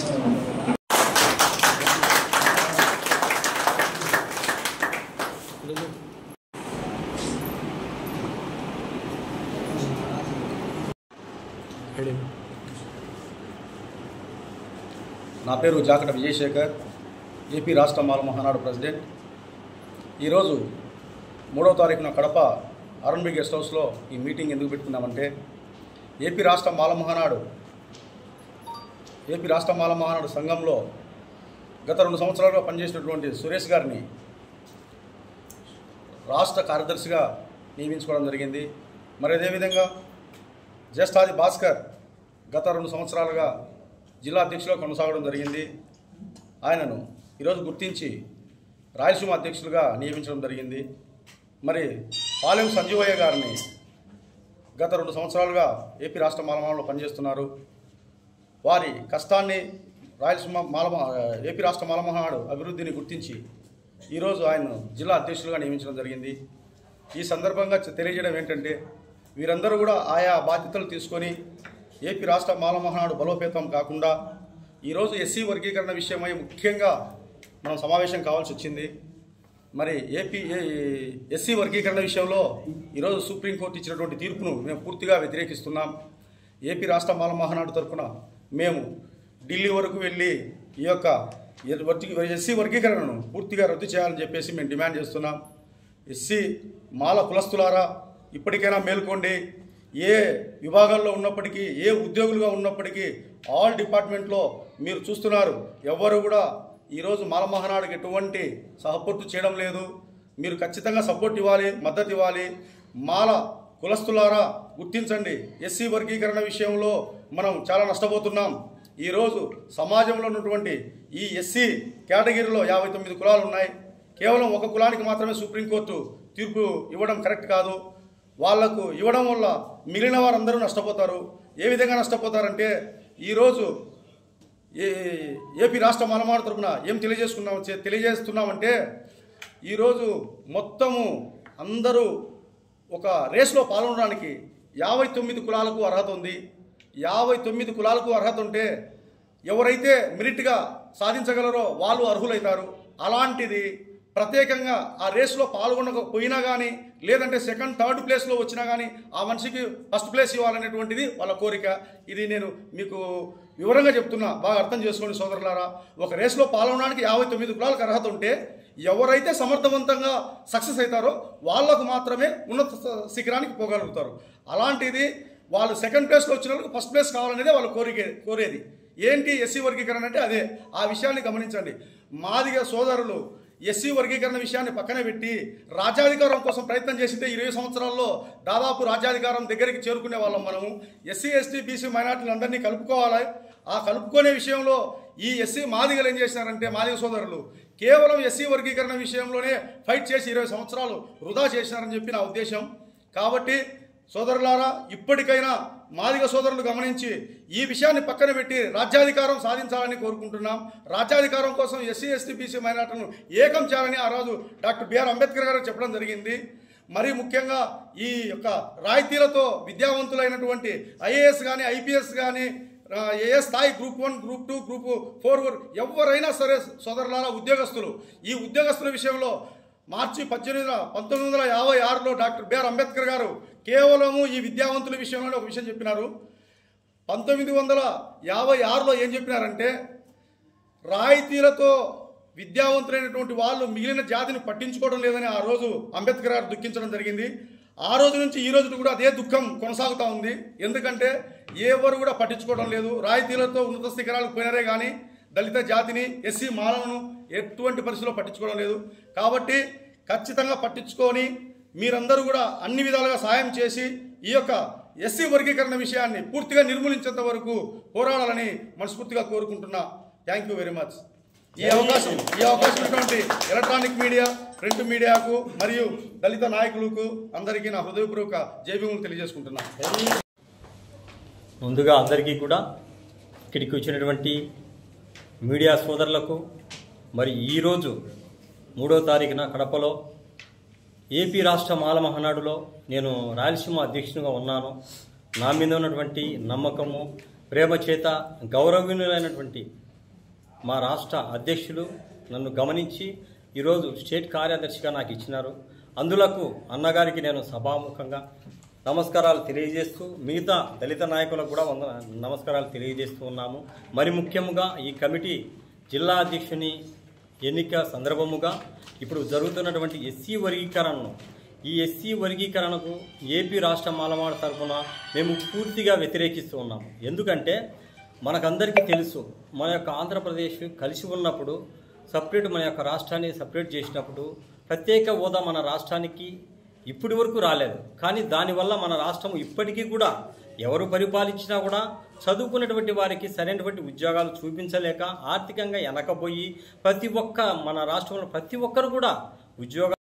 నా పేరు జాకట విజయశేఖర్, ఏపీ రాష్ట్ర మాల మహానాడు ప్రెసిడెంట్. ఈరోజు 3వ తారీఖున కడప ఆర్ఎన్బి గెస్ట్ హౌస్లో ఈ మీటింగ్ ఎందుకు పెట్టుకున్నామంటే, ఏపీ రాష్ట్ర మాల మహానాడు సంఘంలో గత 2 సంవత్సరాలుగా పనిచేసినటువంటి సురేష్ గారిని రాష్ట్ర కార్యదర్శిగా నియమించుకోవడం జరిగింది. మరి అదేవిధంగా జ్యేష్ఠాది భాస్కర్ గత 2 సంవత్సరాలుగా జిల్లా అధ్యక్షులుగా కొనసాగడం జరిగింది. ఆయనను ఈరోజు గుర్తించి రాయలసీమ అధ్యక్షులుగా నియమించడం జరిగింది. మరి పాలెం సంజీవయ్య గారిని గత 2 సంవత్సరాలుగా ఏపీ రాష్ట్ర మాలమహానాడులో పనిచేస్తున్నారు. వారి కష్టాన్ని ఏపీ రాష్ట్ర మాలమహానాడు అభివృద్ధిని గుర్తించి ఈరోజు ఆయన్ను జిల్లా అధ్యక్షులుగా నియమించడం జరిగింది. ఈ సందర్భంగా తెలియజేయడం ఏంటంటే, వీరందరూ కూడా ఆయా బాధ్యతలు తీసుకొని ఏపీ రాష్ట్ర మాలమహానాడు బలోపేతం కాకుండా ఈరోజు ఎస్సీ వర్గీకరణ విషయమై ముఖ్యంగా మనం సమావేశం కావాల్సి వచ్చింది. మరి ఎస్సీ వర్గీకరణ విషయంలో ఈరోజు సుప్రీంకోర్టు ఇచ్చినటువంటి తీర్పును మేము పూర్తిగా వ్యతిరేకిస్తున్నాం. ఏపీ రాష్ట్ర మాలమహానాడు తరఫున మేము ఢిల్లీ వరకు వెళ్ళి ఈ యొక్క ఎస్సీ వర్గీకరణను పూర్తిగా రద్దు చేయాలని చెప్పేసి మేము డిమాండ్ చేస్తున్నాం. ఎస్సీ మాల కులస్తులారా, ఇప్పటికైనా మేల్కోండి. ఏ విభాగాల్లో ఉన్నప్పటికీ, ఏ ఉద్యోగులుగా ఉన్నప్పటికీ ఆల్ డిపార్ట్మెంట్లో మీరు చూస్తున్నారు, ఎవరు కూడా ఈరోజు మాల మహానాడుకి ఎటువంటి సపోర్టు చేయడం లేదు. మీరు ఖచ్చితంగా సపోర్ట్ ఇవ్వాలి, మద్దతు ఇవ్వాలి. మాల కులస్తులారా గుర్తించండి, ఎస్సీ వర్గీకరణ విషయంలో మనం చాలా నష్టపోతున్నాం. ఈరోజు సమాజంలో ఉన్నటువంటి ఈ ఎస్సీ కేటగిరీలో 59 కులాలు ఉన్నాయి. కేవలం ఒక కులానికి మాత్రమే సుప్రీంకోర్టు తీర్పు ఇవ్వడం కరెక్ట్ కాదు. వాళ్లకు ఇవ్వడం వల్ల మిగిలిన వారందరూ నష్టపోతారు. ఏ విధంగా నష్టపోతారంటే, ఈరోజు ఏపీ రాష్ట్ర మాలమహానాడు తరఫున ఏం తెలియజేస్తున్నామంటే, ఈరోజు మొత్తము అందరూ ఒక రేస్లో పాల్గొనడానికి 59 కులాలకు అర్హత ఉంది. 59 కులాలకు అర్హత ఉంటే ఎవరైతే మెరిట్గా సాధించగలరో వాళ్ళు అర్హులవుతారు. అలాంటిది ప్రత్యేకంగా ఆ రేస్లో పాల్గొనకపోయినా కానీ, లేదంటే సెకండ్ థర్డ్ ప్లేస్లో వచ్చినా కానీ ఆ మనిషికి ఫస్ట్ ప్లేస్ ఇవ్వాలనేటువంటిది వాళ్ళ కోరిక. ఇది నేను మీకు వివరంగా చెప్తున్నా, బాగా అర్థం చేసుకోండి సోదరులారా. ఒక రేస్లో పాల్గొనడానికి 59 కులాలకు అర్హత ఉంటే ఎవరైతే సమర్థవంతంగా సక్సెస్ అవుతారో వాళ్లకు మాత్రమే ఉన్నత శిఖరానికి పోగలుగుతారు. అలాంటిది వాళ్ళు సెకండ్ ప్లేస్లో వచ్చిన వాళ్ళకి ఫస్ట్ ప్లేస్ కావాలనేదే వాళ్ళు కోరేది. ఏంటి ఎస్సీ వర్గీకరణ అంటే అదే. ఆ విషయాన్ని గమనించండి. మాదిగ సోదరులు ఎస్సీ వర్గీకరణ విషయాన్ని పక్కనే పెట్టి రాజ్యాధికారం కోసం ప్రయత్నం చేసితే 20 సంవత్సరాల్లో దాదాపు రాజ్యాధికారం దగ్గరికి చేరుకునే వాళ్ళం మనము. ఎస్సీ ఎస్టీ బీసీ మైనార్టీలందరినీ కలుపుకోవాలి. ఆ కలుపుకునే విషయంలో ఈ ఎస్సీ మాదిగలు ఏం చేసినారంటే, మాదిగ సోదరులు కేవలం ఎస్సీ వర్గీకరణ విషయంలోనే ఫైట్ చేసి 20 సంవత్సరాలు వృధా చేసినారని చెప్పి నా ఉద్దేశం. కాబట్టి సోదరులారా, ఇప్పటికైనా మాదిగ సోదరులు గమనించి ఈ విషయాన్ని పక్కన పెట్టి రాజ్యాధికారం సాధించాలని కోరుకుంటున్నాం. రాజ్యాధికారం కోసం ఎస్సీ ఎస్టీ బీసీ మైనార్టీలను ఏకం చేయాలని ఆ రోజు డాక్టర్ బిఆర్ అంబేద్కర్ గారు చెప్పడం జరిగింది. మరీ ముఖ్యంగా ఈ యొక్క రాయితీలతో విద్యావంతులైనటువంటి ఐఏఎస్ కానీ ఐపీఎస్ కానీ ఏ స్థాయి గ్రూప్ 1 గ్రూప్ 2 గ్రూప్ 4 ఎవరైనా సరే సోదరులారా, ఈ ఉద్యోగస్తుల విషయంలో మార్చి 1956లో డాక్టర్ బిఆర్ అంబేద్కర్ గారు కేవలము ఈ విద్యావంతుల విషయంలోనే ఒక విషయం చెప్పినారు. 1956లో ఏం చెప్పినారంటే, రాయితీలతో విద్యావంతులైనటువంటి వాళ్ళు మిగిలిన జాతిని పట్టించుకోవడం లేదని ఆ రోజు అంబేద్కర్ గారు దుఃఖించడం జరిగింది. ఆ రోజు నుంచి ఈ రోజు కూడా అదే దుఃఖం కొనసాగుతూ ఉంది. ఎందుకంటే ఎవరు కూడా పట్టించుకోవడం లేదు. రాయితీలతో ఉన్నత శిఖరాలకు పోయినారే కానీ దళిత జాతిని, ఎస్సీ మాలలను ఎటువంటి పరిస్థితుల్లో పట్టించుకోవడం లేదు. కాబట్టి ఖచ్చితంగా పట్టించుకొని మీరందరూ కూడా అన్ని విధాలుగా సాయం చేసి ఈ యొక్క ఎస్సీ వర్గీకరణ విషయాన్ని పూర్తిగా నిర్మూలించేంత వరకు పోరాడాలని మనస్ఫూర్తిగా కోరుకుంటున్నా. Thank you very much. ఈ అవకాశం ఇటువంటి ఎలక్ట్రానిక్ మీడియా, ప్రింట్ మీడియాకు మరియు దళిత నాయకులకు అందరికీ నా హృదయపూర్వక జైభీములు తెలియజేసుకుంటున్నా. ముందుగా అందరికీ కూడా ఇక్కడికి వచ్చినటువంటి మీడియా సోదరులకు, మరి ఈరోజు 3వ తారీఖున కడపలో ఏపీ రాష్ట్ర మాల మహానాడులో నేను రాయలసీమ అధ్యక్షునిగా ఉన్నాను. నా మీద ఉన్నటువంటి నమ్మకము, ప్రేమ చేత గౌరవనీయులైనటువంటి మా రాష్ట్ర అధ్యక్షులు నన్ను గమనించి ఈరోజు స్టేట్ కార్యదర్శిగా నాకు ఇచ్చినారు. అందులకు అన్నగారికి నేను సభాముఖంగా నమస్కారాలు తెలియజేస్తూ మిగతా దళిత నాయకులకు కూడా నమస్కారాలు తెలియజేస్తూ ఉన్నాము. మరి ముఖ్యంగా ఈ కమిటీ జిల్లా అధ్యక్షుని ఎన్నిక సందర్భముగా ఇప్పుడు జరుగుతున్నటువంటి ఎస్సీ వర్గీకరణను, ఈ ఎస్సీ వర్గీకరణకు ఏపీ రాష్ట్ర మాలమాడ తరఫున మేము పూర్తిగా వ్యతిరేకిస్తూ ఉన్నాము. ఎందుకంటే మనకందరికీ తెలుసు, మన యొక్క ఆంధ్రప్రదేశ్ కలిసి ఉన్నప్పుడు సపరేట్ మన యొక్క రాష్ట్రాన్ని సపరేట్ చేసినప్పుడు ప్రత్యేక హోదా మన రాష్ట్రానికి ఇప్పటి వరకు రాలేదు. కానీ దానివల్ల మన రాష్ట్రం ఇప్పటికీ కూడా ఎవరు పరిపాలించినా కూడా చదువుకున్నటువంటి వారికి సరైనటువంటి ఉద్యోగాలు చూపించలేక ఆర్థికంగా వెనకబోయి మన రాష్ట్రంలో ప్రతి ఒక్కరు కూడా ఉద్యోగాలు